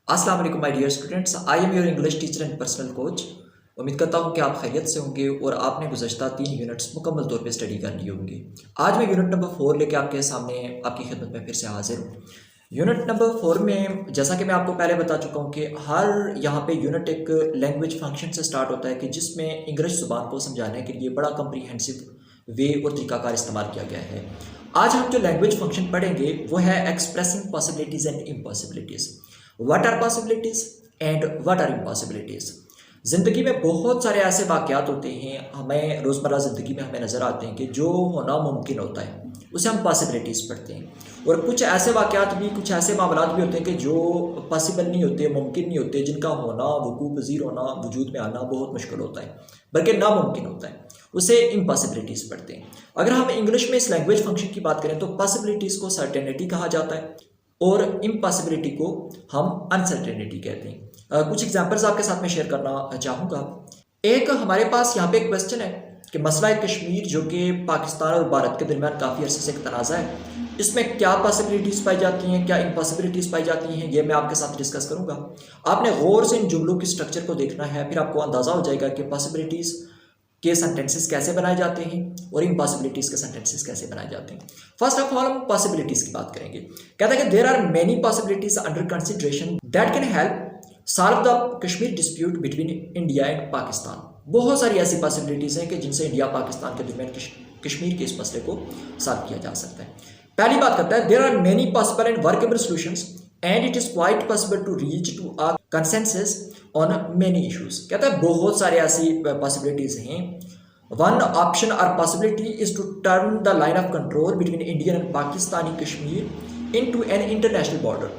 अस्सलाम वालेकुम my dear students, I am your English teacher and personal coach. उम्मीद करता हूँ कि आप खैरियत से होंगे और आपने गुज़श्ता 3 यूनिट्स मुकम्मल तौर पे स्टडी कर ली होंगी। आज मैं यूनिट नंबर 4 लेके आपके सामने आपकी खिदमत में फिर से हाजिर हूँ। यूनिट नंबर 4 में जैसा कि मैं आपको पहले बता चुका हूँ कि हर यहाँ पे यूनिट एक लैंग्वेज फंक्शन से स्टार्ट होता है कि जिसमें इंग्लिश ज़ुबान को समझाने के लिए बड़ा कम्प्रीहेंसिव वे और तरीकाकार इस्तेमाल किया गया है। आज हम जो लैंग्वेज फंक्शन पढ़ेंगे वो है expressing possibilities and impossibilities. What are possibilities and what are impossibilities. ज़िंदगी में बहुत सारे ऐसे वाक़यात होते हैं, हमें रोज़मर्रा ज़िंदगी में हमें नज़र आते हैं कि जो होना मुमकिन होता है उसे हम पॉसिबिलिटीज़ पढ़ते हैं। और कुछ ऐसे वाक़यात भी, कुछ ऐसे मामलात भी होते हैं कि जो पॉसिबल नहीं होते, मुमकिन नहीं होते, जिनका होना, वकूअ पज़ीर होना, वजूद में आना बहुत मुश्किल होता है, बल्कि नामुमकिन होता है, उसे इम्पॉसिबिलिटीज़ पढ़ते हैं। अगर हम इंग्लिश में इस लैंग्वेज फंक्शन की बात करें तो पॉसिबिलिटीज़ को सर्टेनिटी कहा जाता है और इम्पॉसिबिलिटी को हम अनसर्टेनिटी कहते हैं। कुछ एग्जांपल्स आपके साथ में शेयर करना चाहूँगा। एक हमारे पास यहाँ पे एक क्वेश्चन है कि मसला कश्मीर जो कि पाकिस्तान और भारत के दरमियान काफ़ी अरसे से एक तनाज़ा है, इसमें क्या पॉसिबिलिटीज़ पाई जाती हैं, क्या इम्पॉसिबिलिटीज़ पाई जाती हैं, ये मैं आपके साथ डिस्कस करूँगा। आपने गौर से इन जुमलों की स्ट्रक्चर को देखना है, फिर आपको अंदाज़ा हो जाएगा कि पॉसिबिलिटीज़ के सेंटेंसेस कैसे बनाए जाते हैं और इम्पॉसिबिलिटीज़ के सेंटेंसेस कैसे बनाए जाते हैं। फर्स्ट ऑफ ऑल हम पॉसिबिलिटीज़ की बात करेंगे। कहते हैं कि there are many possibilities under consideration that can help solve the Kashmir dispute between India and Pakistan. बहुत सारी ऐसी पॉसिबिलिटीज़ हैं कि जिनसे इंडिया पाकिस्तान के दरमियान कश्मीर के इस मसले को सॉल्व किया जा सकता है। पहली बात करता है there are many possible and workable solutions and it is quite possible to reach to a consensus on many issues. कहता है बहुत सारे ऐसी पॉसिबिलिटीज़ हैं। वन ऑप्शन और possibility is to turn the line of control between Indian and Pakistani Kashmir into an international border.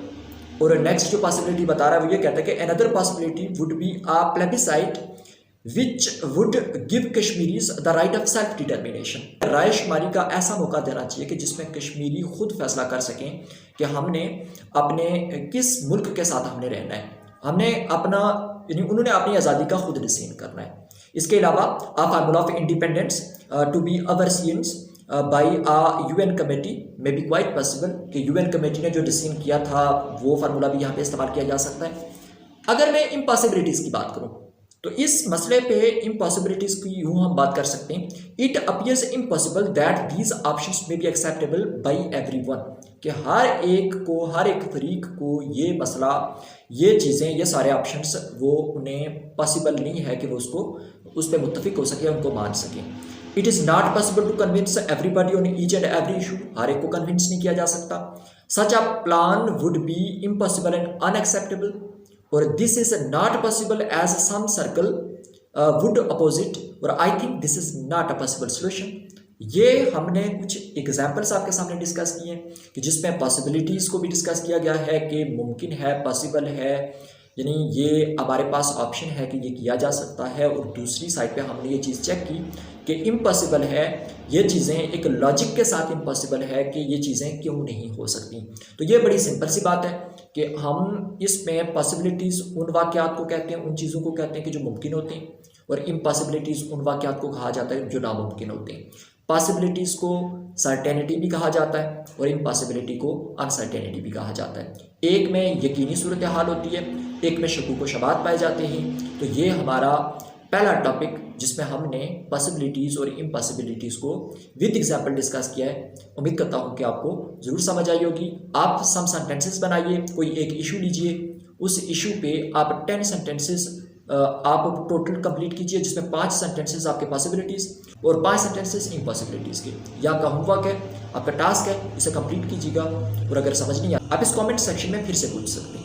और next जो possibility बता रहा है वो ये कहता है कि another possibility would be a plebiscite which would give Kashmiris the right of self determination. राय शुमारी का ऐसा मौका देना चाहिए कि जिसमें कश्मीरी खुद फैसला कर सकें कि हमने अपने किस मुल्क के साथ हमने रहना है, हमने अपना उन्होंने अपनी आज़ादी का खुद डिसीजन करना है। इसके अलावा a formula of independence to be overseen by a UN committee में भी क्वाइट पॉसिबल कि यूएन कमेटी ने जो डिसीजन किया था वो फार्मूला भी यहाँ पे इस्तेमाल किया जा सकता है। अगर मैं इम्पॉसिबिलिटीज़ की बात करूँ तो इस मसले पे इम्पॉसिबिलिटीज़ की यूँ हम बात कर सकते हैं। It appears impossible that these options में बी एक्सेप्टेबल बाई एवरीवन, कि हर एक को, हर एक फरीक को ये मसला, ये चीज़ें, ये सारे ऑप्शंस वो उन्हें पॉसिबल नहीं है कि वो उसको उस पर मुत्तफिक हो सके, उनको मान सकें। It is not possible to convince everybody on each and every issue, हर एक को कन्विंस नहीं किया जा सकता। Such a plan would be impossible and unacceptable और this is not possible as some circle would opposite और I think this is not a possible solution. ये हमने कुछ एग्जाम्पल्स आपके सामने डिस्कस किए हैं कि जिसमें पॉसिबिलिटीज़ को भी डिस्कस किया गया है कि मुमकिन है, पॉसिबल है, यानी ये हमारे पास ऑप्शन है कि ये किया जा सकता है। और दूसरी साइड पे हमने ये चीज़ चेक की कि इम्पॉसिबल है, ये चीज़ें एक लॉजिक के साथ इम्पॉसिबल है कि ये चीज़ें क्यों नहीं हो सकती। तो ये बड़ी सिंपल सी बात है कि हम इसमें पॉसिबिलिटीज़ उन वाक़यात को कहते हैं, उन चीज़ों को कहते हैं कि जो मुमकिन होते हैं, और इम्पॉसिबिलिटीज़ उन वाक़यात को कहा जाता है जो नामुमकिन होते हैं। पॉसिबिलिटीज़ को सर्टेनिटी भी कहा जाता है और इम्पॉसिबिलिटी को अनसर्टेनिटी भी कहा जाता है। एक में यकीनी सूरत हाल होती है, एक में शकूक व शबात पाए जाते हैं। तो ये हमारा पहला टॉपिक जिसमें हमने पॉसिबिलिटीज़ और इम्पॉसिबिलिटीज़ को विद एग्जाम्पल डिस्कस किया है। उम्मीद करता हूँ कि आपको ज़रूर समझ आई होगी। आप सम सेंटेंसेस बनाइए, कोई एक इशू लीजिए, उस इशू पे आप 10 सेंटेंसेस आप टोटल कंप्लीट कीजिए, जिसमें 5 सेंटेंसेस आपके पॉसिबिलिटीज़ और 5 सेंटेंसेस इम्पॉसिबिलिटीज़ के। यह आपका होमवर्क है, आपका टास्क है, इसे कंप्लीट कीजिएगा। और अगर समझ नहीं आया आप इस कमेंट सेक्शन में फिर से पूछ सकते हैं।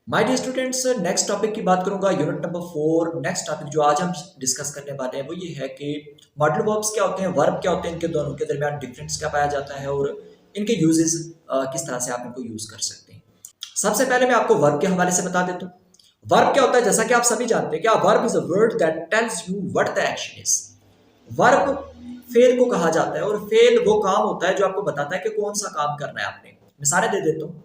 My dear students, next topic की बात करूंगा, यूनिट नंबर 4। नेक्स्ट टॉपिक जो आज हम डिस्कस करने वाले हैं वो ये है कि मॉडल वर्ब्स क्या होते हैं, वर्ब क्या होते हैं, इनके दोनों के दरमियान डिफरेंस क्या पाया जाता है और इनके यूजेस किस तरह से आप इनको यूज़ कर सकते हैं। सबसे पहले मैं आपको वर्ब के हवाले से बता देता हूँ। वर्ब क्या होता है, जैसा कि आप सभी जानते हैं कि verb is a word that tells you what the action is. Verb fail को कहा जाता है और फेल वो काम होता है जो आपको बताता है कि कौन सा काम करना है आपने। मिसालें दे देता हूँ,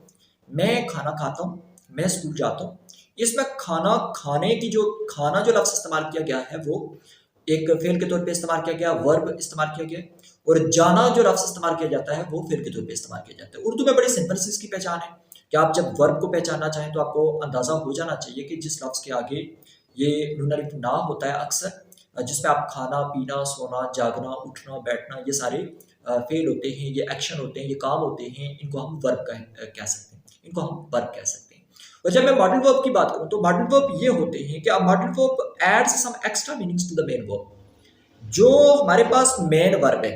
मैं खाना खाता हूँ, मैं स्कूल जाता हूँ। इसमें खाना खाने की खाना जो लफ्ज़ इस्तेमाल किया गया है वो एक फेल के तौर पे इस्तेमाल किया गया, वर्ब इस्तेमाल किया गया। और जाना जो लफ्ज़ इस्तेमाल किया जाता है वो फेल के तौर पे इस्तेमाल किया जाता है। उर्दू में बड़ी सिंपल सी इसकी पहचान है, कि आप जब वर्ब को पहचानना चाहें तो आपको अंदाज़ा हो जाना चाहिए कि जिस लफ्ज़ के आगे ये नून अलिफ ना होता है अक्सर, जिसमें आप खाना पीना सोना जागना उठना बैठना ये सारे फेल होते हैं, ये एक्शन होते हैं, ये काम होते हैं, इनको हम वर्ब कह सकते हैं, इनको हम वर्ब कह सकते हैं। और जब मैं मॉडल वर्ब की बात करूं तो मॉडल वर्ब ये होते हैं कि modal verb adds some extra meanings to the main verb. जो हमारे पास मेन वर्ब है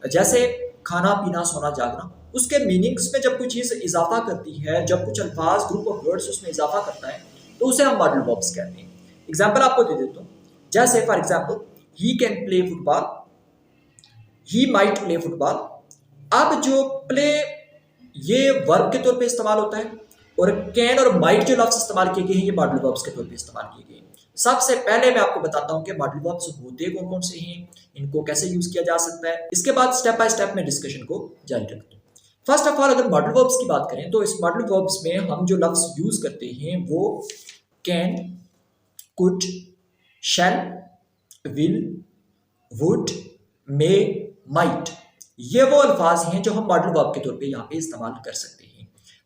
जैसे खाना पीना सोना जागना, उसके मीनिंग्स में जब कोई चीज़ इजाफा करती है, जब कुछ अल्फाज ग्रुप ऑफ वर्ड्स उसमें इजाफा करता है तो उसे हम मॉडल वर्ब्स कहते हैं। एग्जाम्पल आपको दे देता हूँ, जैसे for example he can play football, he might play football. अब जो प्ले ये वर्ब के तौर पे इस्तेमाल होता है और कैन और माइट जो लफ्ज इस्तेमाल किए गए हैं ये मॉडल वर्ब्स के तौर पे इस्तेमाल किए गए हैं। सबसे पहले मैं आपको बताता हूं कि मॉडल वर्ब्स होते कौन कौन से हैं, इनको कैसे यूज किया जा सकता है, इसके बाद स्टेप बाय स्टेप में डिस्कशन को जारी रखता हूं। फर्स्ट ऑफ ऑल अगर मॉडल वर्ब्स की बात करें तो इस मॉडल वर्ब्स में हम जो लफ्ज यूज करते हैं वो can, could, shall, will, would, may, might, ये वो अल्फाज हैं जो हम मॉडल वर्ब के तौर पे यहाँ पे इस्तेमाल कर सकते हैं।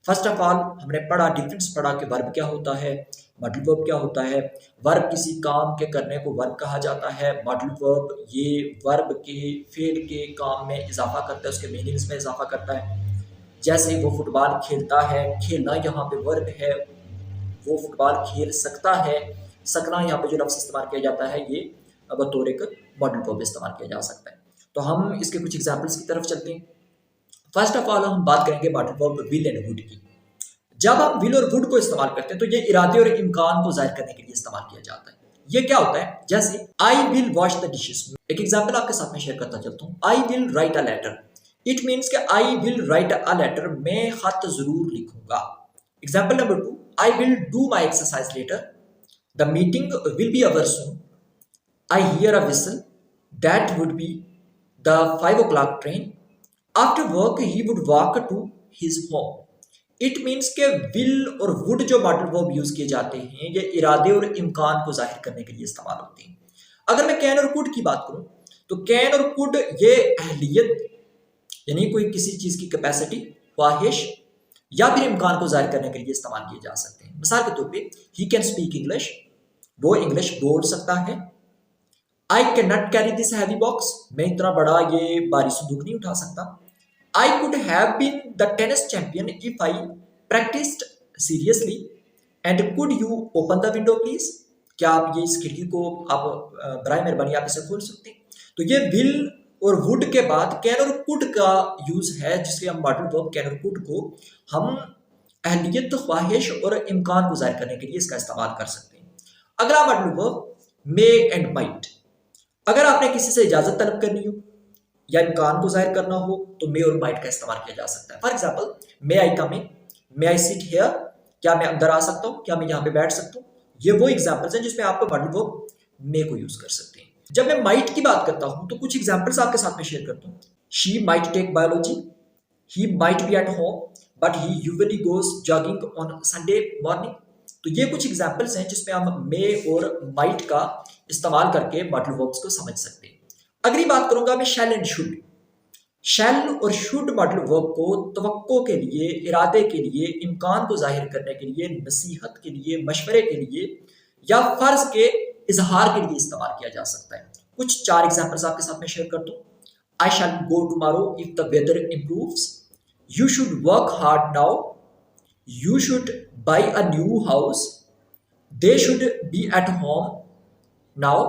फर्स्ट ऑफ ऑल हमने पढ़ा, डिफरेंस पढ़ा कि वर्ब क्या होता है, मॉडल वर्ब क्या होता है। वर्ब किसी काम के करने को वर्ब कहा जाता है। मॉडल वर्ब ये वर्ब के फेल के काम में इजाफा करता है, उसके मीनिंग्स में इजाफा करता है। जैसे वो फुटबॉल खेलता है, खेलना यहाँ पे वर्ब है, वो फुटबॉल खेल सकता है, सकना यहाँ पे जो लफ्ज़ इस्तेमाल किया जाता है ये बतौर एक मॉडल वर्ब इस्तेमाल किया जा सकता है। तो हम इसके कुछ एग्जाम्पल्स की तरफ चलते हैं। फर्स्ट ऑफ ऑल हम बात करेंगे modal verb will and would की। जब हम विल और वुड को इस्तेमाल करते हैं तो ये इरादे और इम्कान को जाहिर करने के लिए इस्तेमाल किया जाता है। ये क्या होता है, जैसे I will wash the dishes. एक एग्जाम्पल आपके साथ में शेयर करता चलता हूँ। I will write a letter, it means कि I will write a letter, मैं खत जरूर लिखूंगा। Example number 2, I will do my exercise letter, the meeting will be over soon, I hear a whistle, that would be the 5 o'clock train, after work he would walk to his home। It means के will और would जो modal verb use किए जाते हैं ये इरादे और इम्कान को जाहिर करने के लिए इस्तेमाल होते हैं। अगर मैं कैन और कुड की बात करूं तो कैन और कुड ये अहलियत यानी कोई किसी चीज की कैपेसिटी, ख्वाहिश या फिर इम्कान को जाहिर करने के लिए इस्तेमाल किए जा सकते हैं। मिसाल के तौर पे ही कैन स्पीक इंग्लिश, वो इंग्लिश बोल सकता है। I can not carry this heavy box, मैं इतना बड़ा ये भारी संदूक नहीं उठा सकता। I could have been the tennis champion if I practised seriously, and could you open the window please, क्या आप ये इस खिड़की को आप बराए मेहरबानी आप इसे खोल सकते हैं। तो ये विल और वुड के बाद कैन और कुड का यूज है, जिसके हम मॉडल वर्ब कैन और कुड को हम अहलियत, ख्वाहिश और इम्कान को जाहिर करने के लिए इसका इस्तेमाल कर सकते हैं। अगला modal verb may and might. अगर आपने किसी से इजाजत तलब करनी हो या इम्कान को जाहिर करना हो तो मे और माइट का इस्तेमाल किया जा सकता है। For example may I come in, may I sit here, क्या मैं अंदर आ सकता हूँ, क्या मैं यहाँ पे बैठ सकता हूँ। ये वो एग्जाम्पल्स हैं जिसमें आप मॉडल वर्ब मे को यूज कर सकते हैं। जब मैं माइट की बात करता हूँ तो कुछ एग्जाम्पल्स आपके साथ में शेयर करता हूँ। She might take biology, he might be at home but he usually goes jogging on Sunday morning. तो ये कुछ एग्जाम्पल्स हैं जिसमें हम मे और माइट का इस्तेमाल करके मॉडल वर्ब्स को समझ सकते हैं। अगली बात करूंगा मैं शैल एंड शुड। शैल और शुड मॉडल वर्ब को तवक्को के लिए, इरादे के लिए, इम्कान को जाहिर करने के लिए, नसीहत के लिए, मशवरे के लिए या फर्ज के इजहार के लिए इस्तेमाल किया जा सकता है। कुछ 4 एग्जाम्पल्स आपके साथ में शेयर करता हूँ। I shall go tomorrow if the weather improves, you should work hard now, you should buy a new house, they should be at home now।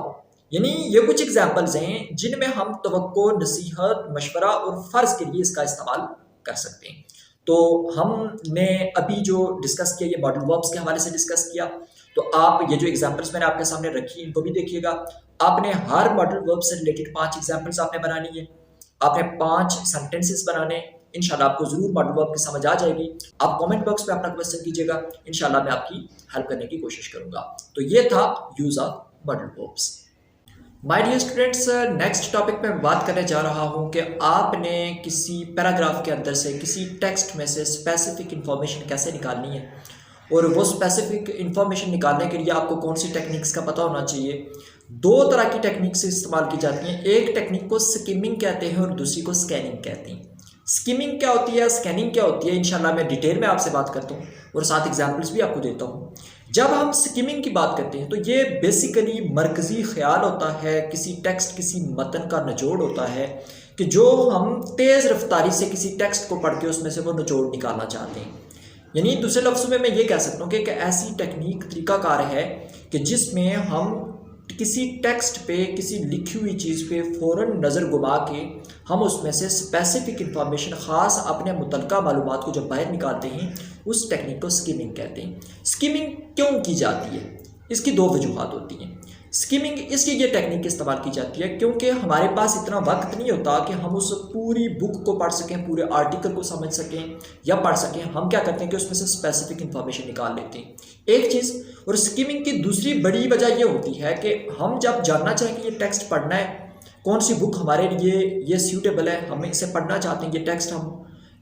यानी ये कुछ एग्जाम्पल्स हैं जिनमें हम तवक्को, नसीहत, मशवरा और फर्ज के लिए इसका इस्तेमाल कर सकते हैं। तो हमने अभी जो डिस्कस किया ये मॉडल वर्ब्स के हवाले से डिस्कस किया। तो आप ये जो एग्जाम्पल्स मैंने आपके सामने रखी इनको भी देखिएगा। आपने हर मॉडल वर्ब से रिलेटेड 5 एग्जाम्पल्स आपने बनानी है, आपने 5 सेंटेंसेस बनाने। इंशाल्लाह आपको जरूर मॉडल वर्ब की समझ आ जाएगी। आप कमेंट बॉक्स में अपना क्वेश्चन कीजिएगा, इंशाल्लाह मैं आपकी हेल्प करने की कोशिश करूंगा। तो ये था use of modal verbs. My dear students, next topic पे मैं बात करने जा रहा हूं कि आपने किसी पैराग्राफ के अंदर से, किसी टेक्स्ट में से स्पेसिफिक इंफॉर्मेशन कैसे निकालनी है और वो स्पेसिफिक इंफॉर्मेशन निकालने के लिए आपको कौन सी टेक्निक्स का पता होना चाहिए। 2 तरह की टेक्निक्स इस्तेमाल की जाती हैं। एक टेक्निक को स्किमिंग कहते हैं और दूसरी को स्कैनिंग कहते हैं। स्किमिंग क्या होती है, स्कैनिंग क्या होती है, इंशाल्लाह मैं डिटेल में आपसे बात करता हूँ और साथ एग्जाम्पल्स भी आपको देता हूँ। जब हम स्किमिंग की बात करते हैं तो ये बेसिकली मरकज़ी ख्याल होता है, किसी टेक्स्ट, किसी मतन का निचोड़ होता है कि जो हम तेज़ रफ्तारी से किसी टेक्स्ट को पढ़ के उसमें से वो निचोड़ निकालना चाहते हैं। यानी दूसरे लफ्ज़ों में मैं ये कह सकता हूँ कि एक ऐसी टेक्निक, तरीकाकार है कि जिसमें हम किसी टेक्स्ट पे, किसी लिखी हुई चीज़ पे फ़ौरन नज़र घुमा के हम उसमें से स्पेसिफिक इंफॉर्मेशन, ख़ास अपने मुतल्लिका मालूमात को जब बाहर निकालते हैं, उस टेक्निक को स्किमिंग कहते हैं। स्किमिंग क्यों की जाती है? इसकी दो वजूहात होती हैं। स्किमिंग इसलिए ये टेक्निक इस्तेमाल की जाती है क्योंकि हमारे पास इतना वक्त नहीं होता कि हम उस पूरी बुक को पढ़ सकें, पूरे आर्टिकल को समझ सकें या पढ़ सकें। हम क्या करते हैं कि उसमें से स्पेसिफिक इंफॉर्मेशन निकाल लेते हैं, एक चीज़। और स्किमिंग की दूसरी बड़ी वजह ये होती है कि हम जब जानना चाहें कि ये टेक्स्ट पढ़ना है, कौन सी बुक हमारे लिए ये सूटेबल है, हम इसे पढ़ना चाहते हैं, ये टेक्स्ट हम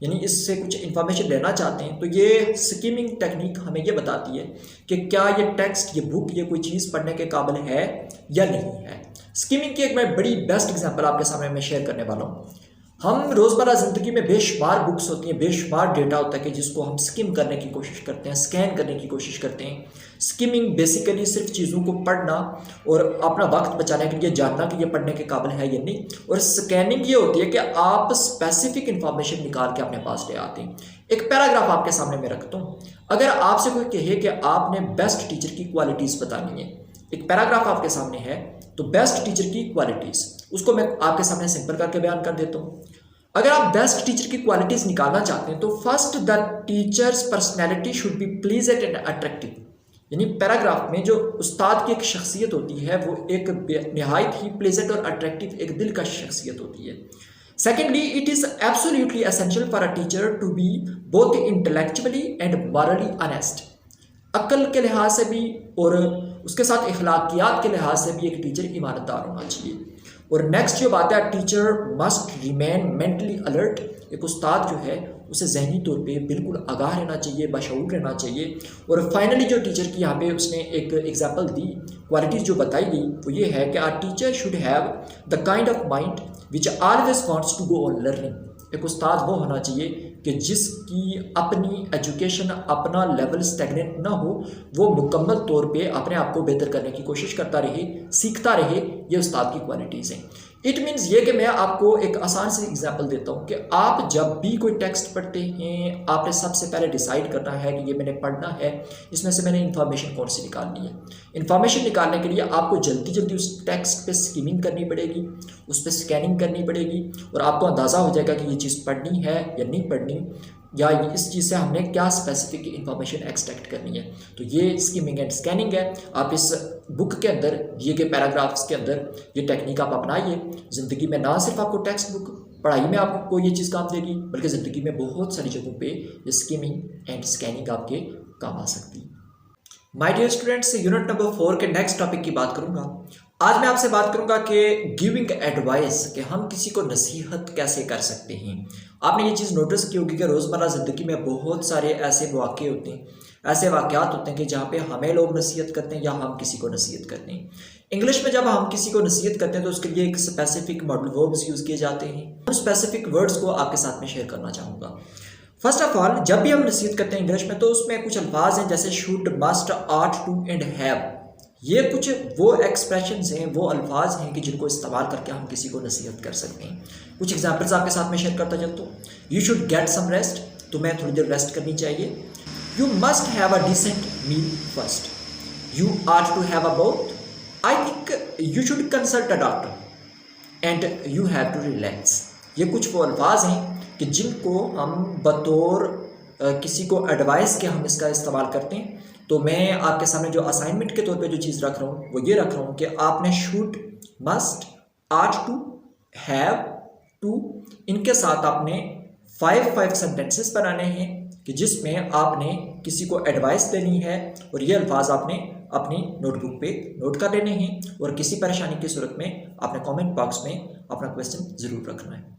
यानी इससे कुछ इन्फॉर्मेशन लेना चाहते हैं, तो ये स्किमिंग टेक्निक हमें ये बताती है कि क्या ये टेक्स्ट, ये बुक, ये कोई चीज़ पढ़ने के काबिल है या नहीं है। स्किमिंग की एक मैं बड़ी बेस्ट एग्जांपल आपके सामने मैं शेयर करने वाला हूँ। हम रोज़मर्रा ज़िंदगी में बेशुमार बुक्स होती हैं, बेशुमार डेटा होता है कि जिसको हम स्किम करने की कोशिश करते हैं, स्कैन करने की कोशिश करते हैं। स्किमिंग बेसिकली सिर्फ चीज़ों को पढ़ना और अपना वक्त बचाने के लिए जानना कि ये पढ़ने के काबिल है या नहीं। और स्कैनिंग ये होती है कि आप स्पेसिफिक इंफॉर्मेशन निकाल के अपने पास ले आते हैं। एक पैराग्राफ आपके सामने मैं रखता हूँ। अगर आपसे कोई कहे कि आपने बेस्ट टीचर की क्वालिटीज़ बतानी है, एक पैराग्राफ आपके सामने है, तो बेस्ट टीचर की क्वालिटीज़, उसको मैं आपके सामने सिंपल करके बयान कर देता हूँ। अगर आप बेस्ट टीचर की क्वालिटीज़ निकालना चाहते हैं तो first the teachers personality should be pleasant and attractive. यानी पैराग्राफ में जो उस्ताद की एक शख्सियत होती है वो एक नहायत ही प्लेजेंट और अट्रैक्टिव, एक दिल का शख्सियत होती है। Secondly, it is absolutely essential for a teacher to be both intellectually and morally honest. अक्ल के लिहाज से भी और उसके साथ अखलाकियात के लिहाज से भी एक टीचर ईमानदार होना चाहिए। और नेक्स्ट जो बात है, teacher must remain mentally alert. एक उस्ताद जो है उसे जहनी तौर पे बिल्कुल आगाह रहना चाहिए, बाशऊर रहना चाहिए। और फाइनली जो टीचर की यहाँ पे उसने एक एग्जांपल दी, क्वालिटीज़ जो बताई गई, वो ये है कि our teacher should have the kind of mind which always wants to go on learning. एक उस्ताद वो होना चाहिए कि जिसकी अपनी एजुकेशन, अपना लेवल स्टैग्नेंट ना हो, वो मुकम्मल तौर पे अपने आप को बेहतर करने की कोशिश करता रहे, सीखता रहे। ये उस्ताद की क्वालिटीज़ हैं। इट मीन्स ये कि मैं आपको एक आसान सी एग्जांपल देता हूँ कि आप जब भी कोई टेक्स्ट पढ़ते हैं, आपने सबसे पहले डिसाइड करना है कि ये मैंने पढ़ना है, इसमें से मैंने इन्फॉर्मेशन कौन सी निकालनी है। इन्फॉर्मेशन निकालने के लिए आपको जल्दी जल्दी उस टेक्स्ट पे स्किमिंग करनी पड़ेगी, उस पर स्कैनिंग करनी पड़ेगी और आपको अंदाज़ा हो जाएगा कि ये चीज़ पढ़नी है या नहीं पढ़नी, या इस चीज़ से हमने क्या स्पेसिफिक इंफॉर्मेशन एक्सट्रैक्ट करनी है। तो ये स्किमिंग एंड स्कैनिंग है। आप इस बुक के अंदर दिए गए पैराग्राफ्स के अंदर ये टेक्निक आप अपनाइए। ज़िंदगी में ना सिर्फ आपको टेक्स्ट बुक पढ़ाई में आपको ये चीज़ काम देगी, बल्कि ज़िंदगी में बहुत सारी जगहों पे ये स्किमिंग एंड स्कैनिंग आपके काम आ सकती है। My dear students, unit number 4 के नेक्स्ट टॉपिक की बात करूंगा। आज मैं आपसे बात करूंगा कि गिविंग एडवाइस, कि हम किसी को नसीहत कैसे कर सकते हैं। आपने ये चीज़ नोटिस की होगी कि रोज़मर्रा ज़िंदगी में बहुत सारे ऐसे वाक़े होते हैं, ऐसे वाक़यात होते हैं कि जहाँ पे हमें लोग नसीहत करते हैं या हम किसी को नसीहत करते हैं। इंग्लिश में जब हम किसी को नसीहत करते हैं तो उसके लिए एक स्पेसिफिक मॉडल वर्ब्स यूज़ किए जाते हैं। उन स्पेसिफिक वर्ड्स को आपके साथ में शेयर करना चाहूँगा। फर्स्ट ऑफ ऑल, जब भी हम नसीहत करते हैं इंग्लिश में तो उसमें कुछ अल्फाज हैं जैसे should, must, ought to and have. ये कुछ वो एक्सप्रेशंस हैं, वो अल्फाज हैं कि जिनको इस्तेमाल करके हम किसी को नसीहत कर सकते हैं। कुछ एग्जांपल्स आपके साथ में शेयर करता चलता हूँ। You should get some rest, तुम्हें थोड़ी देर रेस्ट करनी चाहिए। You must have a decent meal first. You are to have a bath. I think you should consult a doctor and you have to relax. ये कुछ वो अल्फाज हैं कि जिनको हम बतौर किसी को एडवाइस के हम इसका इस्तेमाल करते हैं। तो मैं आपके सामने जो असाइनमेंट के तौर पे जो चीज़ रख रहा हूँ वो ये रख रहा हूँ कि आपने should, must, ought to, have to, इनके साथ आपने 5 सेंटेंसेस बनाने हैं कि जिसमें आपने किसी को एडवाइस देनी है और ये अल्फाज आपने अपनी नोटबुक पे नोट कर लेने हैं। और किसी परेशानी की सूरत में आपने कमेंट बॉक्स में अपना क्वेश्चन ज़रूर रखना है।